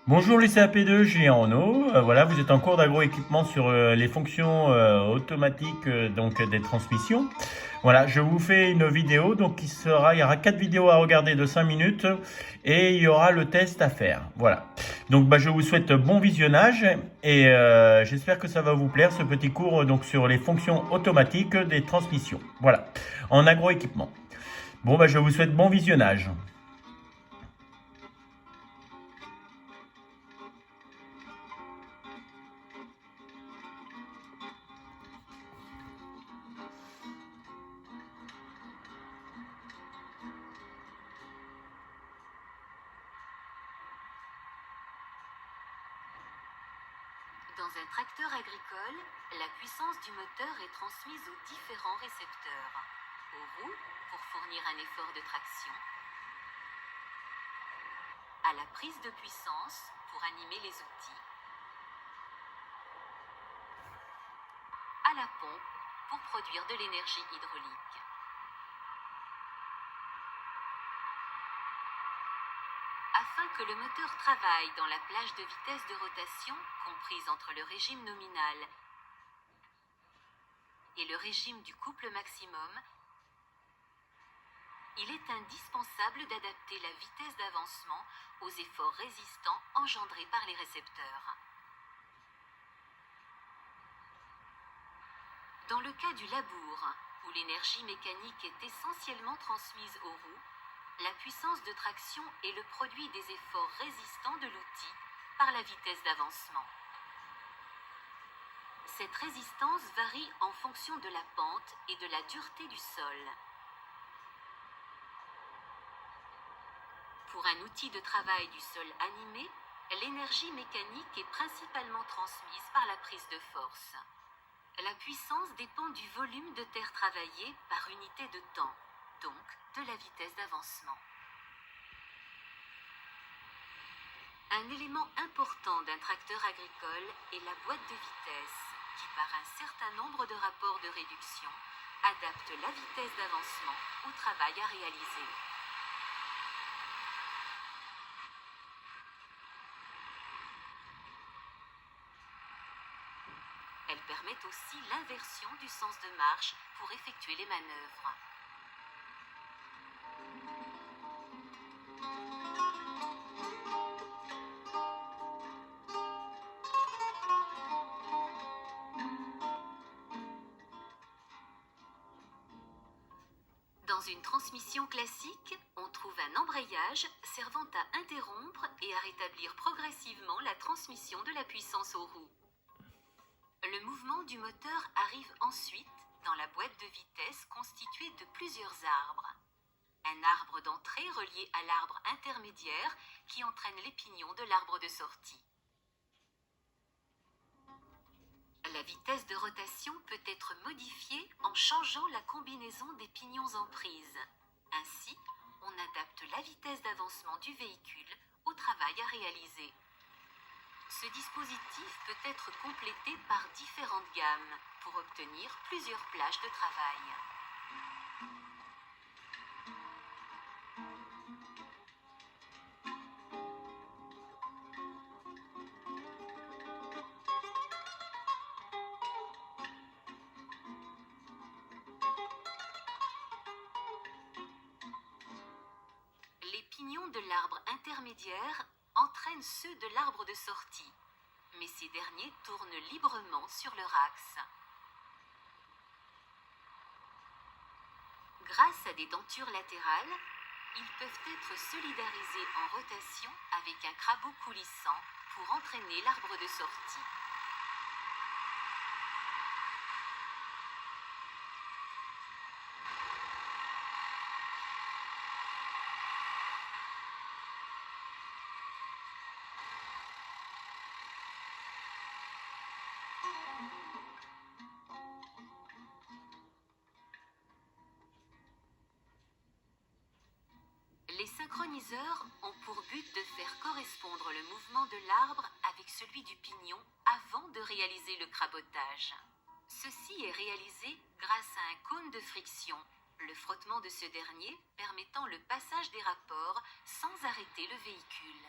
Bonjour les CAP2, Julien Renaud. Voilà, vous êtes en cours d'agroéquipement sur les fonctions automatiques des transmissions. Voilà, je vous fais une vidéo, donc il y aura 4 vidéos à regarder de 5 minutes et il y aura le test à faire. Voilà. Donc je vous souhaite bon visionnage et j'espère que ça va vous plaire ce petit cours sur les fonctions automatiques des transmissions. Voilà, en agroéquipement. Bon, je vous souhaite bon visionnage. Dans un tracteur agricole, la puissance du moteur est transmise aux différents récepteurs. Aux roues, pour fournir un effort de traction. À la prise de puissance, pour animer les outils. À la pompe, pour produire de l'énergie hydraulique. Afin que le moteur travaille dans la plage de vitesse de rotation comprise entre le régime nominal et le régime du couple maximum, il est indispensable d'adapter la vitesse d'avancement aux efforts résistants engendrés par les récepteurs. Dans le cas du labour, où l'énergie mécanique est essentiellement transmise aux roues, la puissance de traction est le produit des efforts résistants de l'outil par la vitesse d'avancement. Cette résistance varie en fonction de la pente et de la dureté du sol. Pour un outil de travail du sol animé, l'énergie mécanique est principalement transmise par la prise de force. La puissance dépend du volume de terre travaillé par unité de temps, donc de la vitesse d'avancement. Un élément important d'un tracteur agricole est la boîte de vitesse, qui par un certain nombre de rapports de réduction, adapte la vitesse d'avancement au travail à réaliser. Elle permet aussi l'inversion du sens de marche pour effectuer les manœuvres. Dans une transmission classique, on trouve un embrayage servant à interrompre et à rétablir progressivement la transmission de la puissance aux roues. Le mouvement du moteur arrive ensuite dans la boîte de vitesse constituée de plusieurs arbres. Un arbre d'entrée relié à l'arbre intermédiaire qui entraîne les pignons de l'arbre de sortie. La vitesse de rotation peut être modifiée en changeant la combinaison des pignons en prise. Ainsi, on adapte la vitesse d'avancement du véhicule au travail à réaliser. Ce dispositif peut être complété par différentes gammes pour obtenir plusieurs plages de travail. Les pignons de l'arbre intermédiaire entraînent ceux de l'arbre de sortie, mais ces derniers tournent librement sur leur axe. Grâce à des dentures latérales, ils peuvent être solidarisés en rotation avec un crabeau coulissant pour entraîner l'arbre de sortie. Les synchroniseurs ont pour but de faire correspondre le mouvement de l'arbre avec celui du pignon avant de réaliser le crabotage. Ceci est réalisé grâce à un cône de friction, le frottement de ce dernier permettant le passage des rapports sans arrêter le véhicule.